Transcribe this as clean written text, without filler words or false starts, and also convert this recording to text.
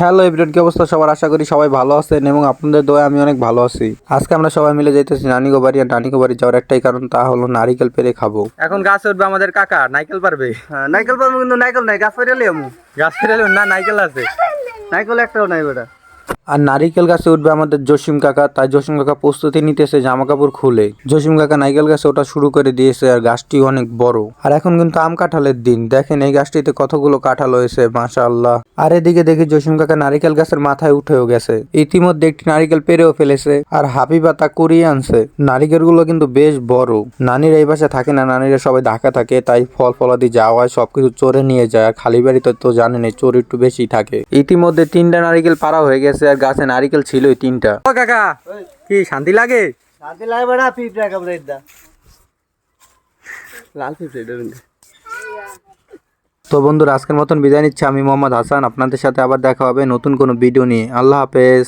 Hello everyone, কি অবস্থা সবার? আশা করি সবাই ভালো আছেন এবং আপনাদের দোয়ায় আমি অনেক ভালো আছি। আজকে আমরা সবাই মিলে যাইতেছি নানিগো বাড়ি। আর নানিগো বাড়ি যাওয়ার একটাই কারণ, তা হলো নারিকেল পেরে খাবো। এখন গাছে উঠবে আমাদের কাকা, নাইকেল পারবে। হ্যাঁ, নাইকেল পাবো কিন্তু নাইকেল নাই, গাছ পাইলে আমু। গাছ পেরে না, নাইকেল আছে। নাইকেল একটাও নাই বেটা। আর নারিকেল গাছে উঠবে আমাদের জসিম কাকা, তাই জসিম কাকা প্রস্তুতি নিতেছে জামা কাপড় খুলে। জসিম কাকা নারিকেল গাছে ওটা শুরু করে দিয়েছে, আর গাছটি অনেক বড়। আর এখন কিন্তু আম কাঁঠালের দিন, দেখেন এই গাছটিতে কতগুলো কাঁঠাল হয়েছে, মাশাআল্লাহ। আর এদিকে দেখি জসিম কাকা নারিকেল গাছের মাথায় উঠেও গেছে, ইতিমধ্যে একটি নারিকেল পেরেও ফেলেছে। আর হাবিবা তা কুড়িয়ে আনছে। নারিকেল গুলো কিন্তু বেশ বড়। নানির এই বাসায় থাকে না, নানিরা সবাই ঢাকা থাকে, তাই ফল ফলাদি যাওয়া হয় সবকিছু চোরে নিয়ে যায়। আর খালি বাড়িতে তো জানেন চোর একটু বেশি থাকে। ইতিমধ্যে 3টা নারিকেল পাড়া হয়ে গেছে, আর গাছে নারিকেল ছিলই 3টা। ও কাকা, কি শান্তি লাগে? শান্তি লাগে বেটা, পিঁপড়া কামড়ে দা। লাল পিঁপড়ে দেবেন। তো বন্ধুরা, আজকের মতন বিদায় নিচ্ছি। আমি মোহাম্মদ হাসান, আপনাদের সাথে আবার দেখা হবে নতুন কোনো ভিডিও নিয়ে। আল্লাহ হাফেজ।